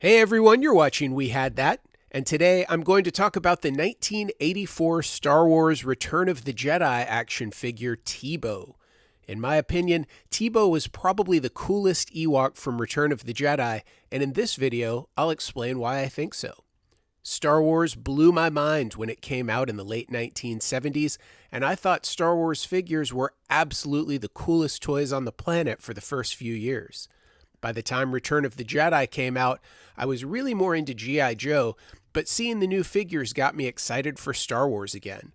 Hey everyone, you're watching We Had That, and today I'm going to talk about the 1984 Star Wars Return of the Jedi action figure Teebo. In my opinion, Teebo was probably the coolest Ewok from Return of the Jedi, and in this video, I'll explain why I think so. Star Wars blew my mind when it came out in the late 1970s, and I thought Star Wars figures were absolutely the coolest toys on the planet for the first few years. By the time Return of the Jedi came out, I was really more into G.I. Joe, but seeing the new figures got me excited for Star Wars again.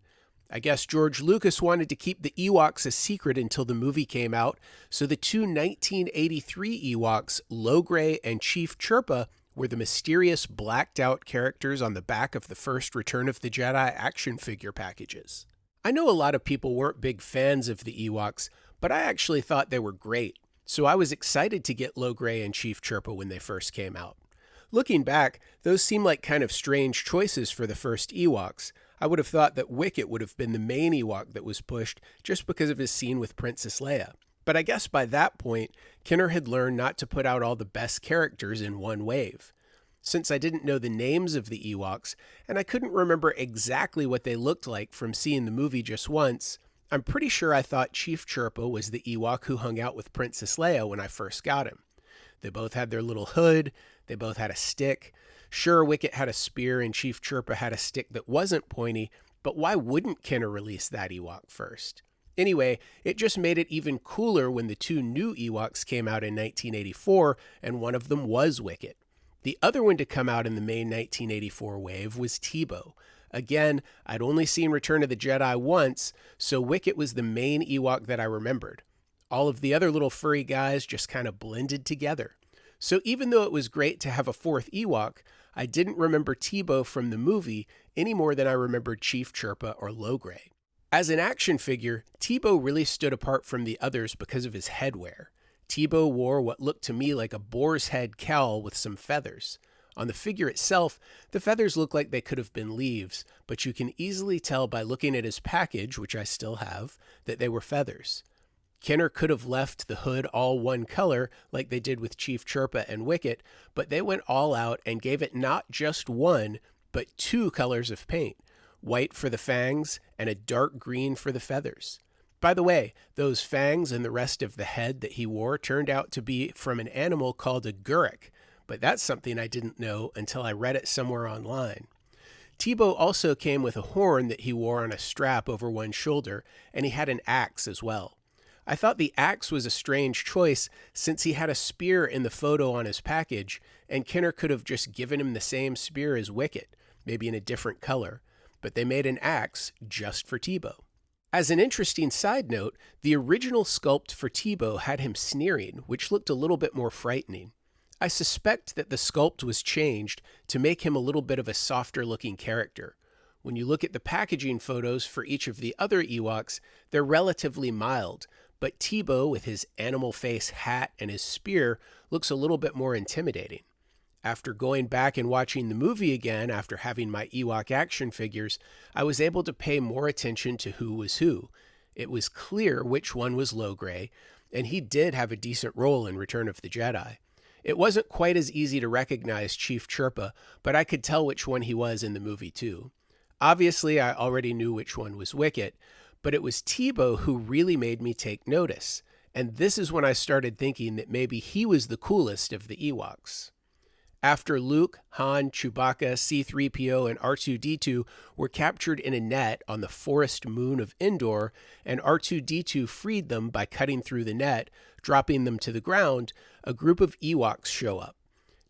I guess George Lucas wanted to keep the Ewoks a secret until the movie came out, so the two 1983 Ewoks, Logray and Chief Chirpa, were the mysterious blacked-out characters on the back of the first Return of the Jedi action figure packages. I know a lot of people weren't big fans of the Ewoks, but I actually thought they were great. So I was excited to get Logray and Chief Chirpa when they first came out. Looking back, those seem like kind of strange choices for the first Ewoks. I would have thought that Wicket would have been the main Ewok that was pushed just because of his scene with Princess Leia. But I guess by that point, Kenner had learned not to put out all the best characters in one wave. Since I didn't know the names of the Ewoks, and I couldn't remember exactly what they looked like from seeing the movie just once, I'm pretty sure I thought Chief Chirpa was the Ewok who hung out with Princess Leia when I first got him. They both had their little hood, they both had a stick. Sure, Wicket had a spear and Chief Chirpa had a stick that wasn't pointy, but why wouldn't Kenner release that Ewok first? Anyway, it just made it even cooler when the two new Ewoks came out in 1984, and one of them was Wicket. The other one to come out in the May 1984 wave was Teebo. Again, I'd only seen Return of the Jedi once, so Wicket was the main Ewok that I remembered. All of the other little furry guys just kind of blended together. So even though it was great to have a fourth Ewok, I didn't remember Teebo from the movie any more than I remembered Chief Chirpa or Logray. As an action figure, Teebo really stood apart from the others because of his headwear. Teebo wore what looked to me like a boar's head cowl with some feathers. On the figure itself, the feathers look like they could have been leaves, but you can easily tell by looking at his package, which I still have, that they were feathers. Kenner could have left the hood all one color like they did with Chief Chirpa and Wicket, but they went all out and gave it not just one, but two colors of paint, white for the fangs and a dark green for the feathers. By the way, those fangs and the rest of the head that he wore turned out to be from an animal called a gurek, but that's something I didn't know until I read it somewhere online. Teebo also came with a horn that he wore on a strap over one shoulder, and he had an axe as well. I thought the axe was a strange choice since he had a spear in the photo on his package, and Kenner could have just given him the same spear as Wicket, maybe in a different color, but they made an axe just for Teebo. As an interesting side note, the original sculpt for Teebo had him sneering, which looked a little bit more frightening. I suspect that the sculpt was changed to make him a little bit of a softer looking character. When you look at the packaging photos for each of the other Ewoks, they're relatively mild, but Teebo with his animal face hat and his spear looks a little bit more intimidating. After going back and watching the movie again after having my Ewok action figures, I was able to pay more attention to who was who. It was clear which one was Logray, and he did have a decent role in Return of the Jedi. It wasn't quite as easy to recognize Chief Chirpa, but I could tell which one he was in the movie too. Obviously, I already knew which one was Wicket, but it was Teebo who really made me take notice, and this is when I started thinking that maybe he was the coolest of the Ewoks. After Luke, Han, Chewbacca, C-3PO, and R2-D2 were captured in a net on the forest moon of Endor, and R2-D2 freed them by cutting through the net, dropping them to the ground, a group of Ewoks show up.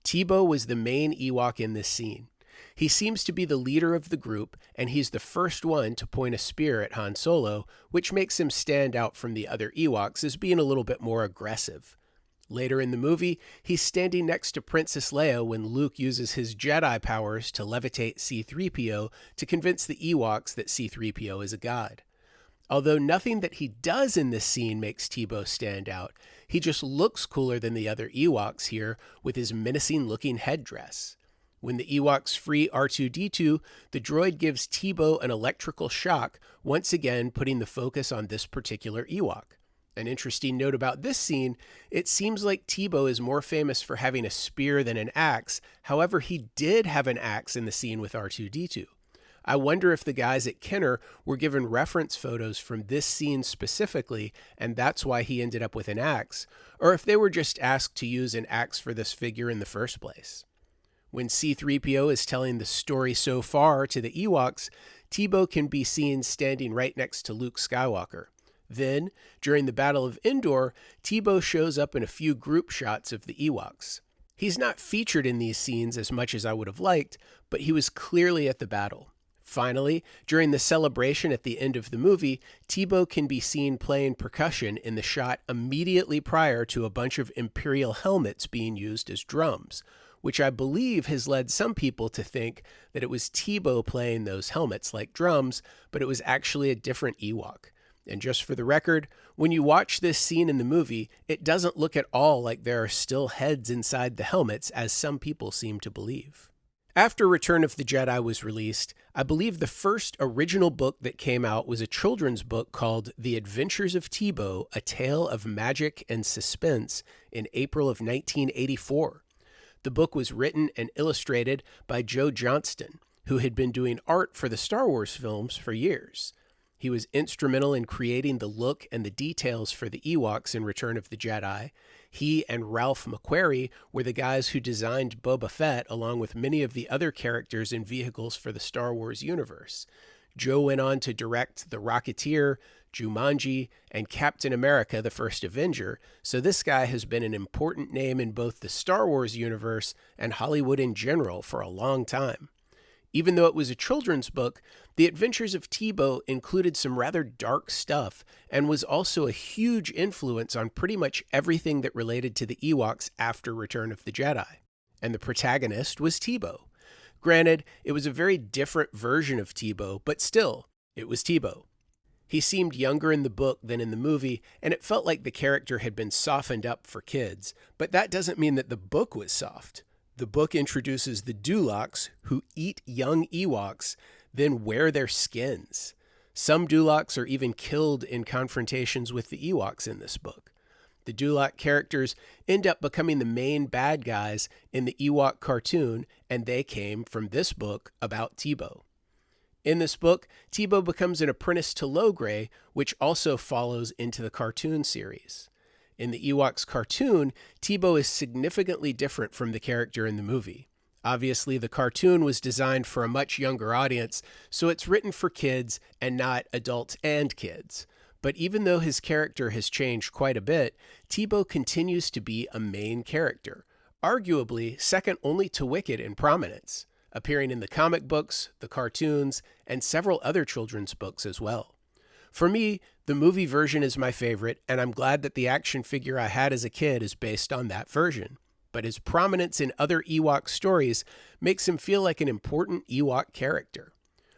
Teebo was the main Ewok in this scene. He seems to be the leader of the group, and he's the first one to point a spear at Han Solo, which makes him stand out from the other Ewoks as being a little bit more aggressive. Later in the movie, he's standing next to Princess Leia when Luke uses his Jedi powers to levitate C-3PO to convince the Ewoks that C-3PO is a god. Although nothing that he does in this scene makes Teebo stand out, he just looks cooler than the other Ewoks here with his menacing-looking headdress. When the Ewoks free R2-D2, the droid gives Teebo an electrical shock, once again putting the focus on this particular Ewok. An interesting note about this scene, it seems like Teebo is more famous for having a spear than an axe. However, he did have an axe in the scene with R2-D2. I wonder if the guys at Kenner were given reference photos from this scene specifically, and that's why he ended up with an axe, or if they were just asked to use an axe for this figure in the first place. When C-3PO is telling the story so far to the Ewoks, Teebo can be seen standing right next to Luke Skywalker. Then, during the Battle of Endor, Teebo shows up in a few group shots of the Ewoks. He's not featured in these scenes as much as I would have liked, but he was clearly at the battle. Finally, during the celebration at the end of the movie, Teebo can be seen playing percussion in the shot immediately prior to a bunch of Imperial helmets being used as drums, which I believe has led some people to think that it was Teebo playing those helmets like drums, but it was actually a different Ewok. And just for the record, when you watch this scene in the movie, it doesn't look at all like there are still heads inside the helmets, as some people seem to believe. After Return of the Jedi was released, I believe the first original book that came out was a children's book called The Adventures of Teebo, A Tale of Magic and Suspense in April of 1984. The book was written and illustrated by Johnston, who had been doing art for the Star Wars films for years. He was instrumental in creating the look and the details for the Ewoks in Return of the Jedi. He and Ralph McQuarrie were the guys who designed Boba Fett, along with many of the other characters and vehicles for the Star Wars universe. Joe went on to direct The Rocketeer, Jumanji, and Captain America: The First Avenger, so this guy has been an important name in both the Star Wars universe and Hollywood in general for a long time. Even though it was a children's book, The Adventures of Teebo included some rather dark stuff and was also a huge influence on pretty much everything that related to the Ewoks after Return of the Jedi. And the protagonist was Teebo. Granted, it was a very different version of Teebo, but still, it was Teebo. He seemed younger in the book than in the movie, and it felt like the character had been softened up for kids, but that doesn't mean that the book was soft. The book introduces the Duloks, who eat young Ewoks, then wear their skins. Some Duloks are even killed in confrontations with the Ewoks in this book. The Dulok characters end up becoming the main bad guys in the Ewok cartoon, and they came from this book about Teebo. In this book, Teebo becomes an apprentice to Logray, which also follows into the cartoon series. In the Ewoks cartoon, Teebo is significantly different from the character in the movie. Obviously, the cartoon was designed for a much younger audience, so it's written for kids and not adults and kids. But even though his character has changed quite a bit, Teebo continues to be a main character, arguably second only to Wicket in prominence, appearing in the comic books, the cartoons, and several other children's books as well. For me, the movie version is my favorite, and I'm glad that the action figure I had as a kid is based on that version. But his prominence in other Ewok stories makes him feel like an important Ewok character.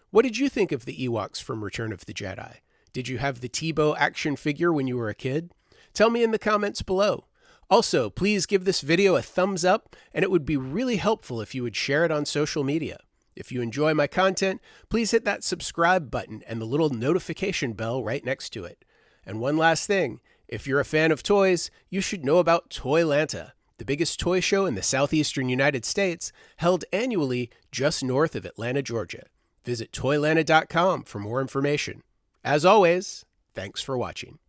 What did you think of the Ewoks from Return of the Jedi? Did you have the Teebo action figure when you were a kid? Tell me in the comments below. Also, please give this video a thumbs up, and it would be really helpful if you would share it on social media. If you enjoy my content, please hit that subscribe button and the little notification bell right next to it. And one last thing, if you're a fan of toys, you should know about Toylanta, the biggest toy show in the southeastern United States, held annually just north of Atlanta, Georgia. Visit Toylanta.com for more information. As always, thanks for watching.